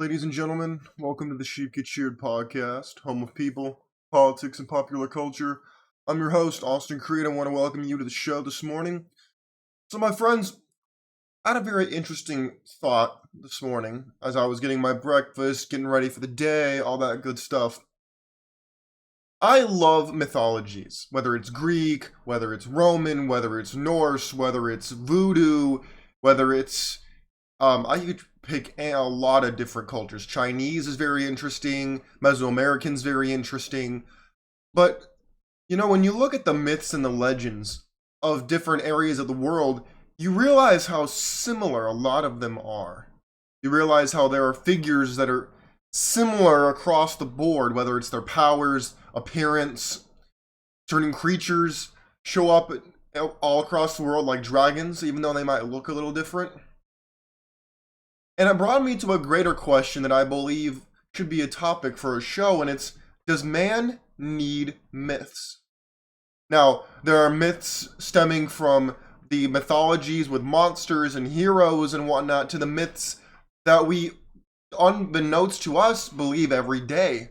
Ladies and gentlemen, welcome to the Sheep Get Sheared Podcast, home of people, politics, and popular culture. I'm your host, Austin Creed. I want to welcome you to the show this morning. So, my friends, I had a very interesting thought this morning as I was getting my breakfast, getting ready for the day, all that good stuff. I love mythologies, whether it's Greek, whether it's Roman, whether it's Norse, whether it's voodoo, whether it's I could pick a lot of different cultures. Chinese is very interesting. Mesoamerican's very interesting. But, when you look at the myths and the legends of different areas of the world, you realize how similar a lot of them are. You realize how there are figures that are similar across the board, whether it's their powers, appearance. Certain creatures show up all across the world like dragons, even though they might look a little different. And it brought me to a greater question that I believe should be a topic for a show, and it's, does man need myths? Now, there are myths stemming from the mythologies with monsters and heroes and whatnot to the myths that we, unbeknownst to us, believe every day.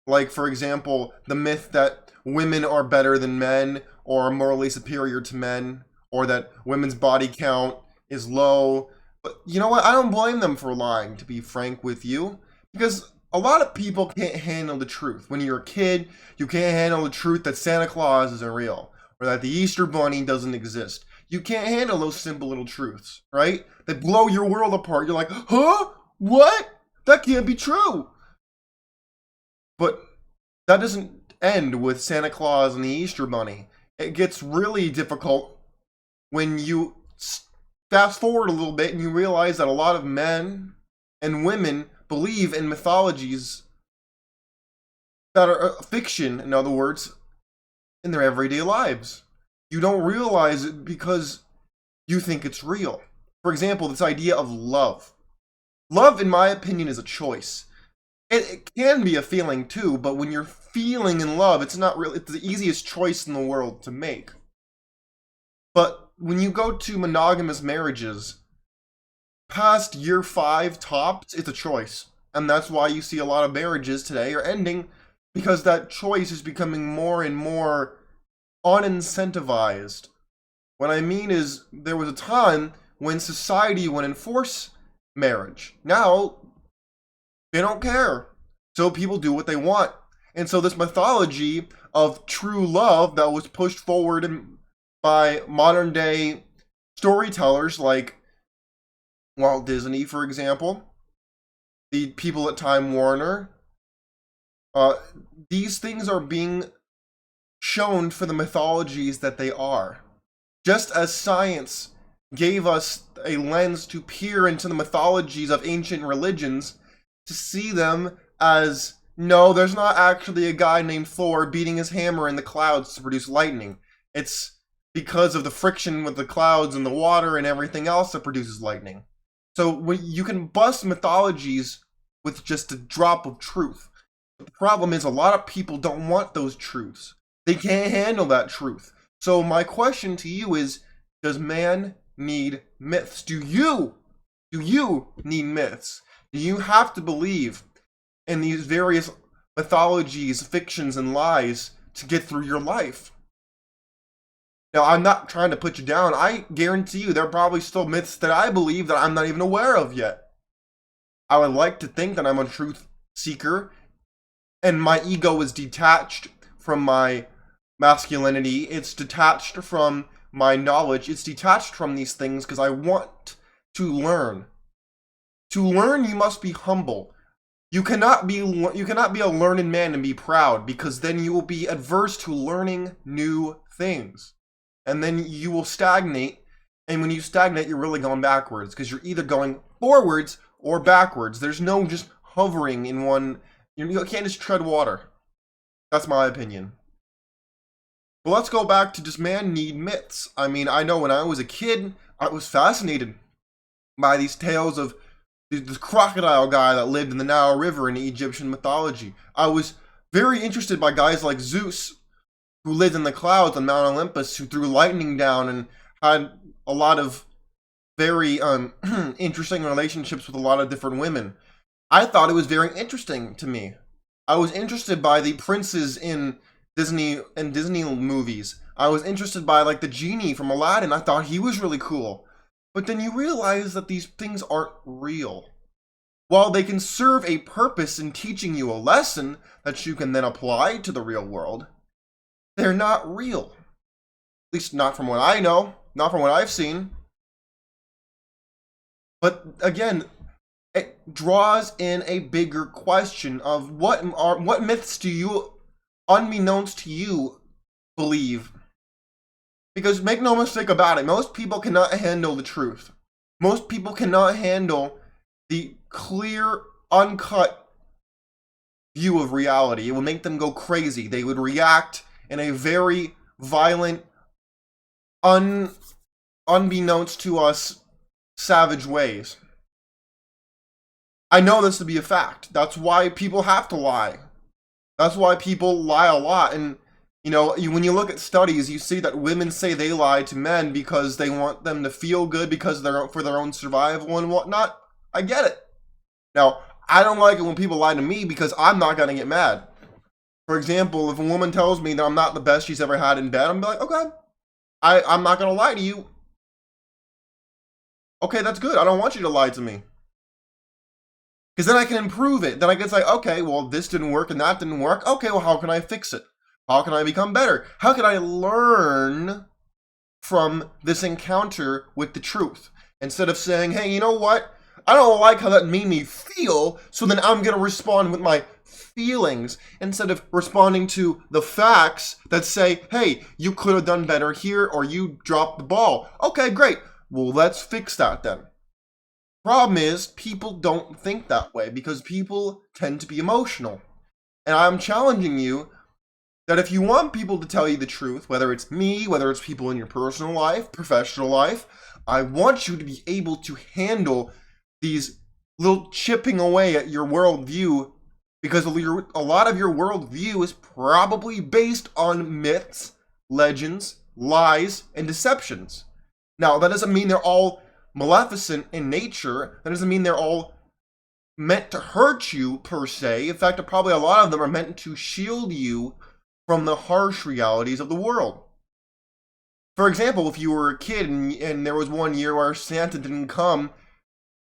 Like, for example, the myth that women are better than men or are morally superior to men, or that women's body count is low. But you know what? I don't blame them for lying, to be frank with you. Because a lot of people can't handle the truth. When you're a kid, you can't handle the truth that Santa Claus isn't real. Or that the Easter Bunny doesn't exist. You can't handle those simple little truths, right? They blow your world apart. You're like, huh? What? That can't be true. But that doesn't end with Santa Claus and the Easter Bunny. It gets really difficult when you fast forward a little bit and you realize that a lot of men and women believe in mythologies that are fiction, in other words, in their everyday lives. You don't realize it because you think it's real. For example, this idea of love. Love, in my opinion, is a choice. It can be a feeling too, but when you're feeling in love, it's the easiest choice in the world to make. But when you go to monogamous marriages, past year 5 tops, it's a choice. And that's why you see a lot of marriages today are ending, because that choice is becoming more and more unincentivized. What I mean is, there was a time when society would enforce marriage. Now, they don't care. So people do what they want. And so this mythology of true love that was pushed forward by modern day storytellers like Walt Disney, for example, the people at Time Warner, these things are being shown for the mythologies that they are. Just as science gave us a lens to peer into the mythologies of ancient religions to see them as, no, there's not actually a guy named Thor beating his hammer in the clouds to produce lightning. It's because of the friction with the clouds and the water and everything else that produces lightning. So you can bust mythologies with just a drop of truth. But the problem is a lot of people don't want those truths. They can't handle that truth. So my question to you is, does man need myths? Do you need myths? Do you have to believe in these various mythologies, fictions, and lies to get through your life? Now, I'm not trying to put you down. I guarantee you there are probably still myths that I believe that I'm not even aware of yet. I would like to think that I'm a truth seeker and my ego is detached from my masculinity. It's detached from my knowledge. It's detached from these things because I want to learn. To learn, you must be humble. You cannot be a learned man and be proud, because then you will be adverse to learning new things. And then you will stagnate, and when you stagnate, you're really going backwards, because you're either going forwards or backwards. There's no just hovering in one. You can't just tread water. That's my opinion. But let's go back to, does man need myths? I mean, I know when I was a kid, I was fascinated by these tales of this crocodile guy that lived in the Nile River in Egyptian mythology. I was very interested by guys like Zeus, who lived in the clouds on Mount Olympus, who threw lightning down and had a lot of very interesting relationships with a lot of different women. I thought it was very interesting to me. I was interested by the princes in Disney movies. I was interested by like the genie from Aladdin. I thought he was really cool. But then you realize that these things aren't real. While they can serve a purpose in teaching you a lesson that you can then apply to the real world, they're not real. At least not from what I know, not from what I've seen. But again, it draws in a bigger question of what myths do you, unbeknownst to you, believe. Because make no mistake about it, most people cannot handle the truth. Most people cannot handle the clear, uncut view of reality. It would make them go crazy. They would react in a very violent, unbeknownst to us, savage ways. I know this to be a fact. That's why people have to lie. That's why people lie a lot. And, when you look at studies, you see that women say they lie to men because they want them to feel good because for their own survival and whatnot. I get it. Now, I don't like it when people lie to me because I'm not going to get mad. For example, if a woman tells me that I'm not the best she's ever had in bed, I'm like, okay, I'm not going to lie to you. Okay, that's good. I don't want you to lie to me. Because then I can improve it. Then I can say, okay, well, this didn't work and that didn't work. Okay, well, how can I fix it? How can I become better? How can I learn from this encounter with the truth? Instead of saying, hey, you know what? I don't like how that made me feel, so then I'm going to respond with my feelings instead of responding to the facts that say, hey, you could have done better here or you dropped the ball. Okay, great. Well, let's fix that then. Problem is, people don't think that way because people tend to be emotional. And I'm challenging you that if you want people to tell you the truth, whether it's me, whether it's people in your personal life, professional life, I want you to be able to handle these little chipping away at your worldview because a lot of your worldview is probably based on myths, legends, lies, and deceptions. Now, that doesn't mean they're all maleficent in nature. That doesn't mean they're all meant to hurt you per se. In fact, probably a lot of them are meant to shield you from the harsh realities of the world. For example, if you were a kid and there was one year where Santa didn't come,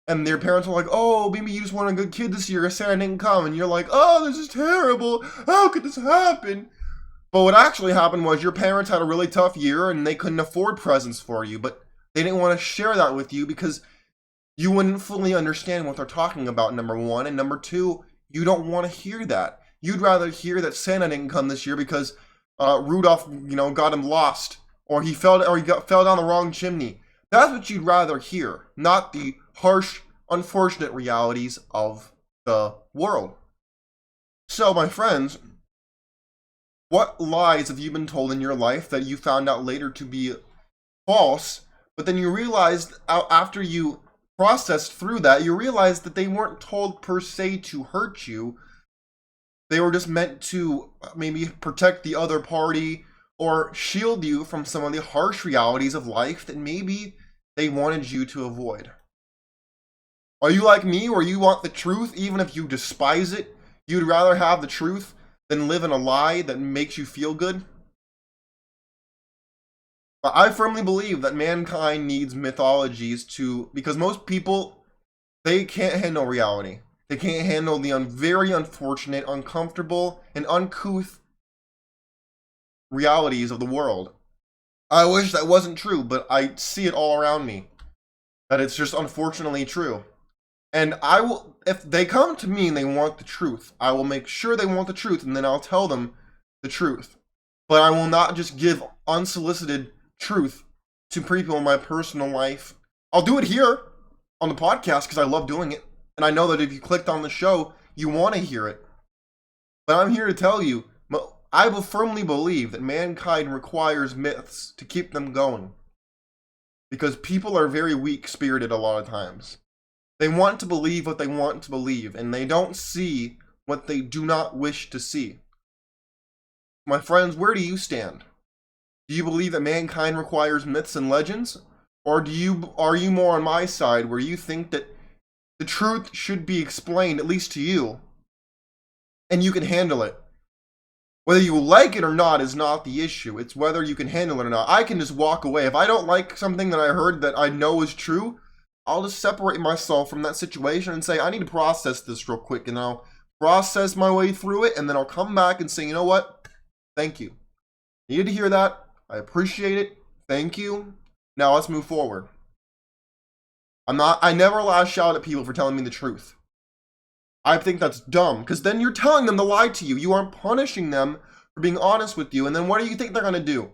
and their parents were like, oh, maybe you just weren't a good kid this year, Santa didn't come, and you're like, oh, this is terrible, how could this happen? But what actually happened was your parents had a really tough year and they couldn't afford presents for you, but they didn't want to share that with you because you wouldn't fully understand what they're talking about, number one, and number two, you don't want to hear that. You'd rather hear that Santa didn't come this year because Rudolph, got him lost, or he fell down the wrong chimney. That's what you'd rather hear, not the harsh, unfortunate realities of the world. So, my friends, what lies have you been told in your life that you found out later to be false, but then you realized after you processed through that, you realized that they weren't told per se to hurt you. They were just meant to maybe protect the other party or shield you from some of the harsh realities of life that maybe they wanted you to avoid. Are you like me, where you want the truth even if you despise it? You'd rather have the truth than live in a lie that makes you feel good? I firmly believe that mankind needs mythologies because most people, they can't handle reality. They can't handle the very unfortunate, uncomfortable, and uncouth realities of the world. I wish that wasn't true, but I see it all around me. That it's just unfortunately true. And I will, if they come to me and they want the truth, I will make sure they want the truth, and then I'll tell them the truth. But I will not just give unsolicited truth to people in my personal life. I'll do it here on the podcast because I love doing it. And I know that if you clicked on the show, you want to hear it. But I'm here to tell you, I will firmly believe that mankind requires myths to keep them going. Because people are very weak-spirited a lot of times. They want to believe what they want to believe, and they don't see what they do not wish to see. My friends, where do you stand? Do you believe that mankind requires myths and legends? Or are you more on my side where you think that The truth should be explained, at least to you, and you can handle it. Whether you like it or not is not the issue. It's whether you can handle it or not. I can just walk away. If I don't like something that I heard that I know is true, I'll just separate myself from that situation and say, I need to process this real quick, and I'll process my way through it, and then I'll come back and say, you know what? Thank you. Needed to hear that. I appreciate it. Thank you. Now let's move forward. I never lash out at people for telling me the truth. I think that's dumb, because then you're telling them to lie to you. You aren't punishing them for being honest with you, and then what do you think they're going to do?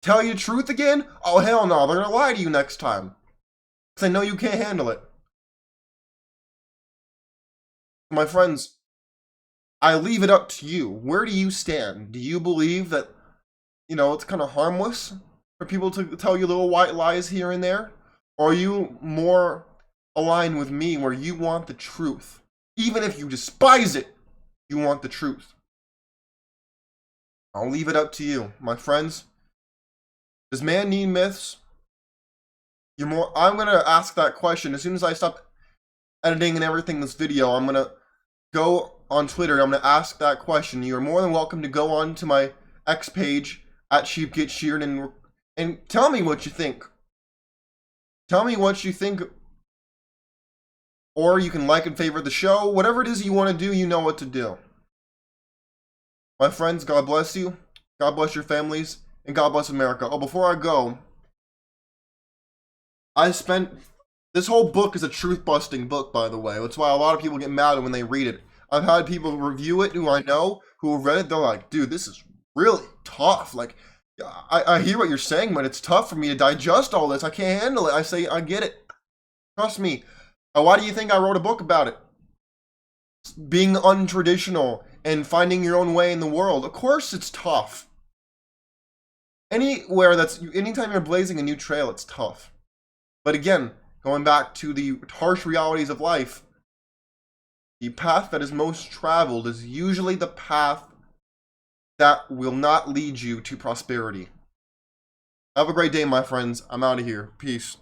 Tell you the truth again? Oh, hell no, they're going to lie to you next time. Because they know you can't handle it. My friends, I leave it up to you. Where do you stand? Do you believe that, it's kind of harmless for people to tell you little white lies here and there? Or are you more aligned with me where you want the truth? Even if you despise it, you want the truth. I'll leave it up to you. My friends, does man need myths? I'm going to ask that question. As soon as I stop editing and everything this video, I'm going to go on Twitter and I'm going to ask that question. You're more than welcome to go on to my X page at Sheep Get Sheared and tell me what you think. Tell me what you think. Or you can like and favorite the show. Whatever it is you want to do, you know what to do. My friends, God bless you. God bless your families. And God bless America. Oh, before I go, this whole book is a truth-busting book, by the way. That's why a lot of people get mad when they read it. I've had people review it who I know, who have read it. They're like, dude, this is really tough. Like, I hear what you're saying, but it's tough for me to digest all this. I can't handle it. I say, I get it. Trust me. Why do you think I wrote a book about it? Being untraditional and finding your own way in the world. Of course it's tough. Anytime you're blazing a new trail, it's tough. But again, going back to the harsh realities of life, the path that is most traveled is usually the path that will not lead you to prosperity. Have a great day, my friends. I'm out of here. Peace.